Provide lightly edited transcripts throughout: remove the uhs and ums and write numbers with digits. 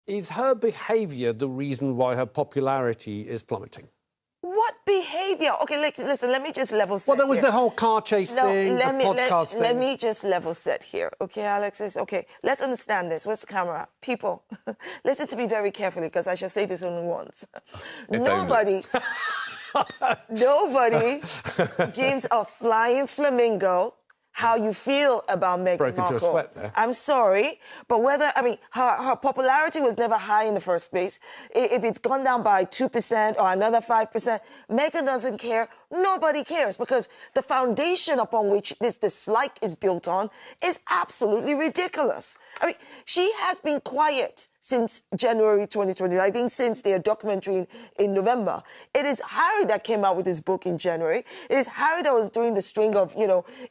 Is her behaviour the reason why her popularity is plummeting? What behaviour? Okay, listen, let me just level set. Well, there was here. the whole car chase thing, the podcast thing. Let me just level set here, okay, Alexis? Okay, let's understand this. Where's the camera? People, listen to me very carefully, because I shall say this only once. Nobody gives a flying flamingo how you feel about Meghan Markle. Broke into a sweat there. I'm sorry, but her popularity was never high in the first place. If it's gone down by 2% or another 5%, Meghan doesn't care. Nobody cares, because the foundation upon which this dislike is built on is absolutely ridiculous. I mean, she has been quiet since January 2020, I think since their documentary in November. It is Harry that came out with his book in January. It is Harry that was doing the string of,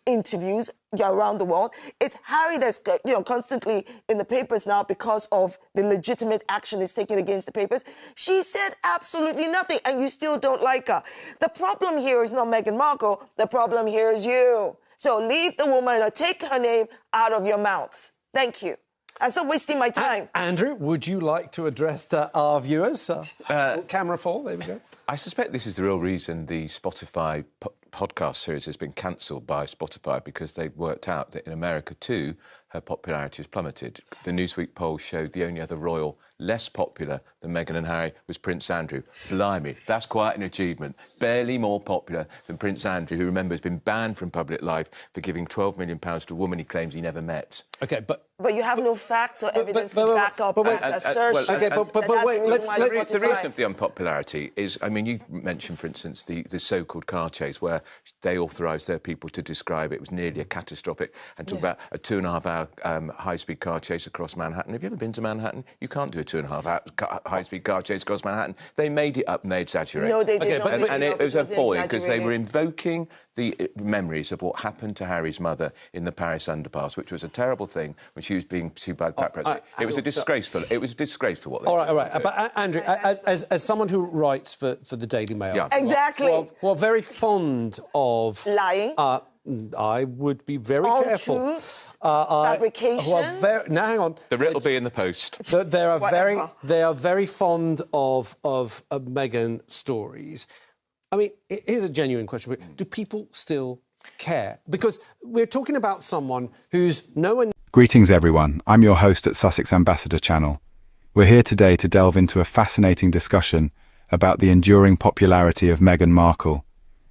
interviews around the world. It's Harry that's, constantly in the papers now because of the legitimate action it's taken against the papers. She said absolutely nothing, and you still don't like her. The problem here is not Meghan Markle. The problem here is you. So leave the woman or take her name out of your mouths. Thank you. I'm still wasting my time. Andrew, would you like to address our viewers? Camera fall, there we go. I suspect this is the real reason the Spotify podcast series has been cancelled by Spotify, because they worked out that in America too, her popularity has plummeted. The Newsweek poll showed the only other royal less popular than Meghan and Harry was Prince Andrew. Blimey, that's quite an achievement. Barely more popular than Prince Andrew, who, remember, has been banned from public life for giving £12 million to a woman he claims he never met. OK, but you have no facts or evidence to back up that assertion. The reason for the unpopularity is, I mean, you mentioned, for instance, the so-called car chase, where they authorised their people to describe it was nearly a catastrophic, and talk about a 2.5-hour high-speed car chase across Manhattan. Have you ever been to Manhattan? You can't do a 2.5-hour high-speed car chase across Manhattan. They made it up and they exaggerated. No, they did not. And it was a foil, because they were invoking the memories of what happened to Harry's mother in the Paris underpass, which was a terrible thing when she was being pursued by the paparazzi. It was disgraceful what they did. All right. But Andrew, as someone who writes for the Daily Mail... Yeah. Exactly. Well, very fond of... Lying. I would be very careful. Untruths, fabrications. Now, hang on. The writ will be in the post. They are very fond of Meghan stories. I mean, here's a genuine question. Do people still care? Because we're talking about someone who's Greetings, everyone. I'm your host at Sussex Ambassador Channel. We're here today to delve into a fascinating discussion about the enduring popularity of Meghan Markle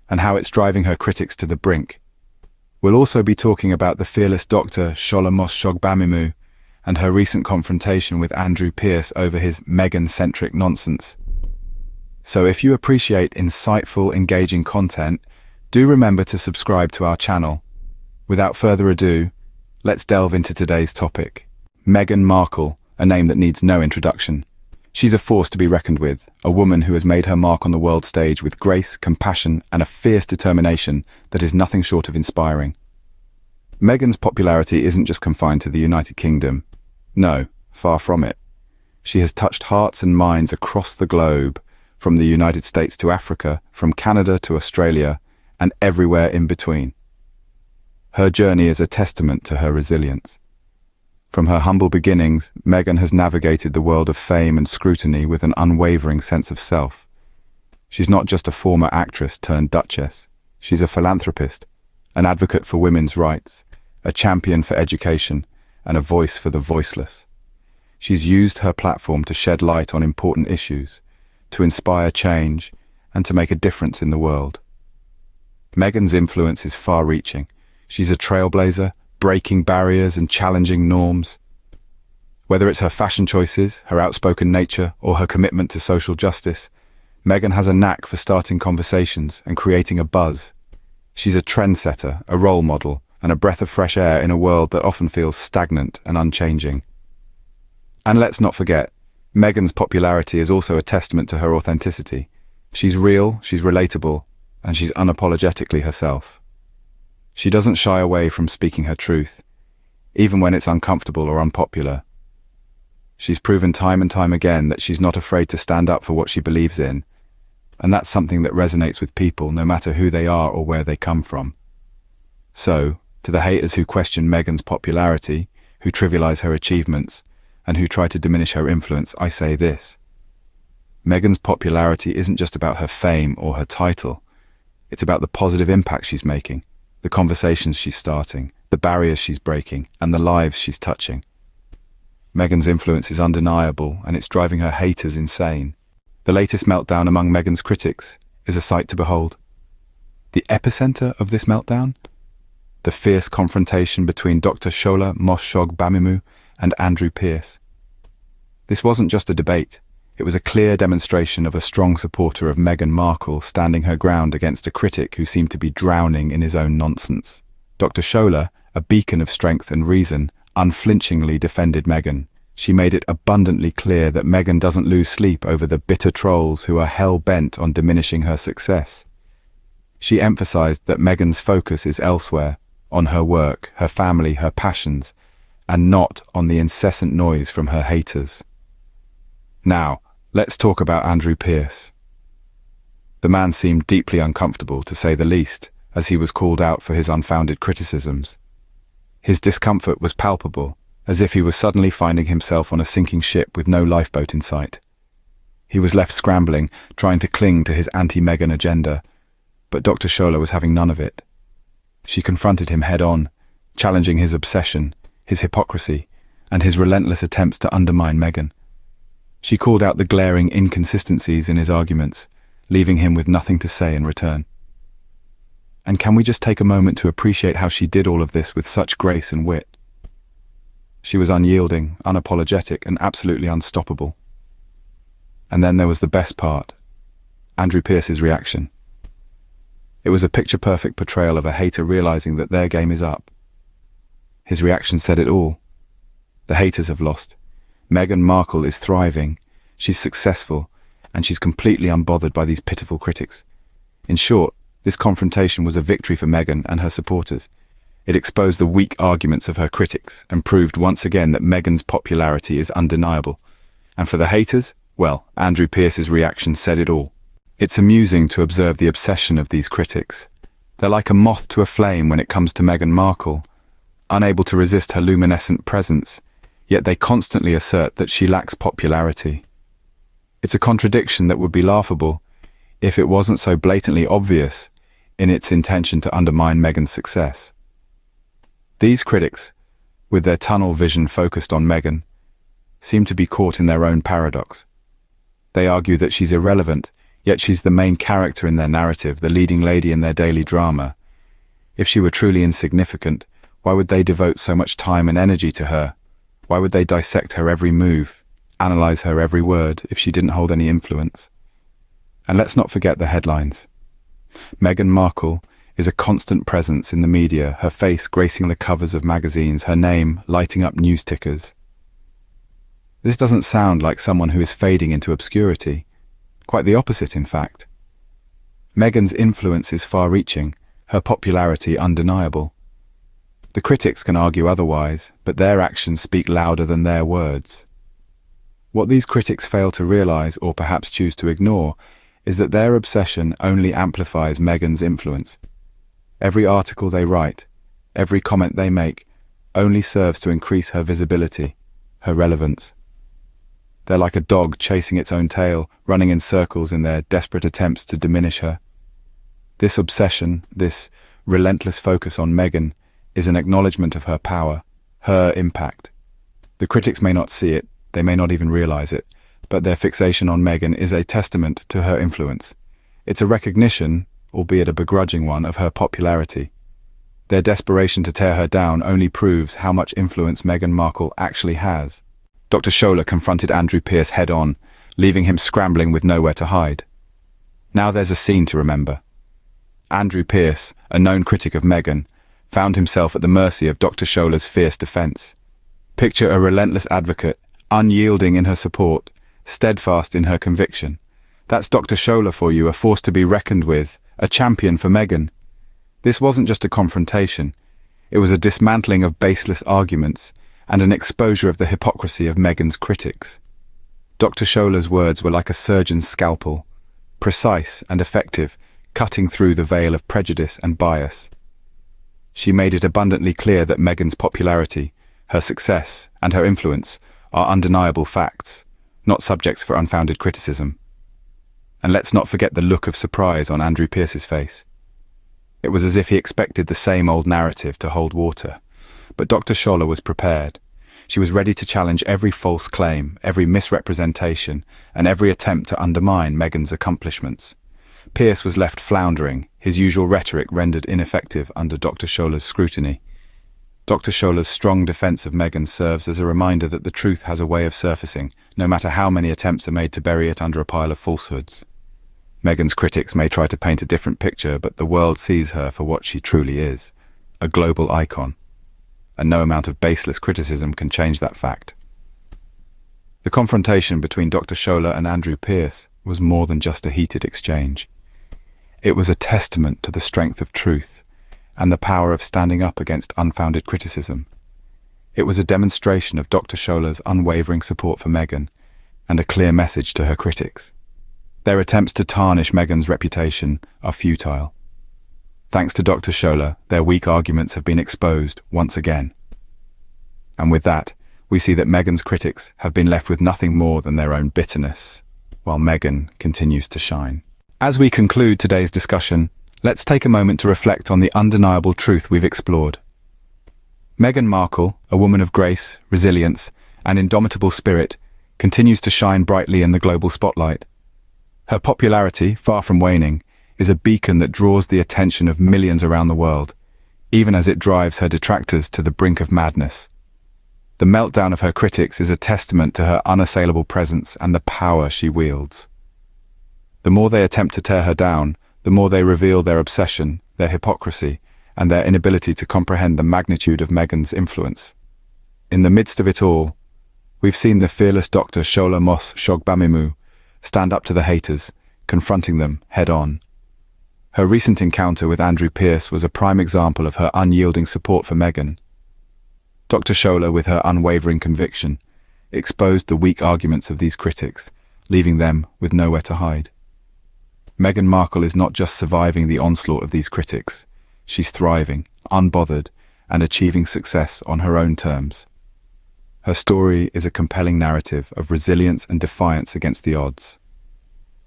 and how it's driving her critics to the brink. We'll also be talking about the fearless Dr. Shola Moshogbamimu and her recent confrontation with Andrew Pierce over his Meghan-centric nonsense. So if you appreciate insightful, engaging content, do remember to subscribe to our channel. Without further ado, let's delve into today's topic. Meghan Markle, a name that needs no introduction. She's a force to be reckoned with, a woman who has made her mark on the world stage with grace, compassion, and a fierce determination that is nothing short of inspiring. Meghan's popularity isn't just confined to the United Kingdom. No, far from it. She has touched hearts and minds across the globe, from the United States to Africa, from Canada to Australia, and everywhere in between. Her journey is a testament to her resilience. From her humble beginnings, Meghan has navigated the world of fame and scrutiny with an unwavering sense of self. She's not just a former actress turned duchess. She's a philanthropist, an advocate for women's rights, a champion for education, and a voice for the voiceless. She's used her platform to shed light on important issues, to inspire change, and to make a difference in the world. Meghan's influence is far-reaching. She's a trailblazer, breaking barriers and challenging norms. Whether it's her fashion choices, her outspoken nature, or her commitment to social justice, Meghan has a knack for starting conversations and creating a buzz. She's a trendsetter, a role model, and a breath of fresh air in a world that often feels stagnant and unchanging. And let's not forget, Meghan's popularity is also a testament to her authenticity. She's real, she's relatable, and she's unapologetically herself. She doesn't shy away from speaking her truth, even when it's uncomfortable or unpopular. She's proven time and time again that she's not afraid to stand up for what she believes in, and that's something that resonates with people no matter who they are or where they come from. So, to the haters who question Meghan's popularity, who trivialize her achievements, and who try to diminish her influence, I say this. Meghan's popularity isn't just about her fame or her title. It's about the positive impact she's making, the conversations she's starting, the barriers she's breaking, and the lives she's touching. Meghan's influence is undeniable, and it's driving her haters insane. The latest meltdown among Meghan's critics is a sight to behold. The epicenter of this meltdown? The fierce confrontation between Dr. Shola Bamimu and Andrew Pierce. This wasn't just a debate. It was a clear demonstration of a strong supporter of Meghan Markle standing her ground against a critic who seemed to be drowning in his own nonsense. Dr. Shola, a beacon of strength and reason, unflinchingly defended Meghan. She made it abundantly clear that Meghan doesn't lose sleep over the bitter trolls who are hell-bent on diminishing her success. She emphasized that Meghan's focus is elsewhere, on her work, her family, her passions, and not on the incessant noise from her haters. Now, let's talk about Andrew Pierce. The man seemed deeply uncomfortable, to say the least, as he was called out for his unfounded criticisms. His discomfort was palpable, as if he was suddenly finding himself on a sinking ship with no lifeboat in sight. He was left scrambling, trying to cling to his anti-Meghan agenda, but Dr. Shola was having none of it. She confronted him head-on, challenging his obsession, his hypocrisy, and his relentless attempts to undermine Meghan. She called out the glaring inconsistencies in his arguments, leaving him with nothing to say in return. And can we just take a moment to appreciate how she did all of this with such grace and wit? She was unyielding, unapologetic, and absolutely unstoppable. And then there was the best part, Andrew Pierce's reaction. It was a picture-perfect portrayal of a hater realizing that their game is up. His reaction said it all. The haters have lost. Meghan Markle is thriving, she's successful, and she's completely unbothered by these pitiful critics. In short, this confrontation was a victory for Meghan and her supporters. It exposed the weak arguments of her critics and proved once again that Meghan's popularity is undeniable. And for the haters, well, Andrew Pierce's reaction said it all. It's amusing to observe the obsession of these critics. They're like a moth to a flame when it comes to Meghan Markle, unable to resist her luminescent presence, yet they constantly assert that she lacks popularity. It's a contradiction that would be laughable if it wasn't so blatantly obvious in its intention to undermine Meghan's success. These critics, with their tunnel vision focused on Meghan, seem to be caught in their own paradox. They argue that she's irrelevant, yet she's the main character in their narrative, the leading lady in their daily drama. If she were truly insignificant, why would they devote so much time and energy to her? Why would they dissect her every move, analyze her every word, if she didn't hold any influence? And let's not forget the headlines. Meghan Markle is a constant presence in the media, her face gracing the covers of magazines, her name lighting up news tickers. This doesn't sound like someone who is fading into obscurity. Quite the opposite, in fact. Meghan's influence is far-reaching, her popularity undeniable. The critics can argue otherwise, but their actions speak louder than their words. What these critics fail to realize, or perhaps choose to ignore, is that their obsession only amplifies Meghan's influence. Every article they write, every comment they make, only serves to increase her visibility, her relevance. They're like a dog chasing its own tail, running in circles in their desperate attempts to diminish her. This obsession, this relentless focus on Meghan, is an acknowledgement of her power, her impact. The critics may not see it, they may not even realize it, but their fixation on Meghan is a testament to her influence. It's a recognition, albeit a begrudging one, of her popularity. Their desperation to tear her down only proves how much influence Meghan Markle actually has. Dr. Shola confronted Andrew Pierce head-on, leaving him scrambling with nowhere to hide. Now there's a scene to remember. Andrew Pierce, a known critic of Meghan, found himself at the mercy of Dr. Shola's fierce defense. Picture a relentless advocate, unyielding in her support, steadfast in her conviction. That's Dr. Shola for you, a force to be reckoned with, a champion for Meghan. This wasn't just a confrontation. It was a dismantling of baseless arguments and an exposure of the hypocrisy of Meghan's critics. Dr. Shola's words were like a surgeon's scalpel, precise and effective, cutting through the veil of prejudice and bias. She made it abundantly clear that Meghan's popularity, her success, and her influence are undeniable facts, not subjects for unfounded criticism. And let's not forget the look of surprise on Andrew Pierce's face. It was as if he expected the same old narrative to hold water. But Dr. Shola was prepared. She was ready to challenge every false claim, every misrepresentation, and every attempt to undermine Meghan's accomplishments. Pierce was left floundering, his usual rhetoric rendered ineffective under Dr. Shola's scrutiny. Dr. Shola's strong defense of Meghan serves as a reminder that the truth has a way of surfacing, no matter how many attempts are made to bury it under a pile of falsehoods. Meghan's critics may try to paint a different picture, but the world sees her for what she truly is, a global icon. And no amount of baseless criticism can change that fact. The confrontation between Dr. Shola and Andrew Pierce was more than just a heated exchange. It was a testament to the strength of truth and the power of standing up against unfounded criticism. It was a demonstration of Dr. Shola's unwavering support for Meghan and a clear message to her critics. Their attempts to tarnish Meghan's reputation are futile. Thanks to Dr. Shola, their weak arguments have been exposed once again. And with that, we see that Meghan's critics have been left with nothing more than their own bitterness, while Meghan continues to shine. As we conclude today's discussion, let's take a moment to reflect on the undeniable truth we've explored. Meghan Markle, a woman of grace, resilience, and indomitable spirit, continues to shine brightly in the global spotlight. Her popularity, far from waning, is a beacon that draws the attention of millions around the world, even as it drives her detractors to the brink of madness. The meltdown of her critics is a testament to her unassailable presence and the power she wields. The more they attempt to tear her down, the more they reveal their obsession, their hypocrisy, and their inability to comprehend the magnitude of Meghan's influence. In the midst of it all, we've seen the fearless Dr. Shola Mos Shogbamimu stand up to the haters, confronting them head-on. Her recent encounter with Andrew Pierce was a prime example of her unyielding support for Meghan. Dr. Shola, with her unwavering conviction, exposed the weak arguments of these critics, leaving them with nowhere to hide. Meghan Markle is not just surviving the onslaught of these critics, she's thriving, unbothered, and achieving success on her own terms. Her story is a compelling narrative of resilience and defiance against the odds.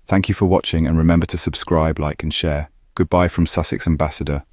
Thank you for watching, and remember to subscribe, like, and share. Goodbye from Sussex Ambassador.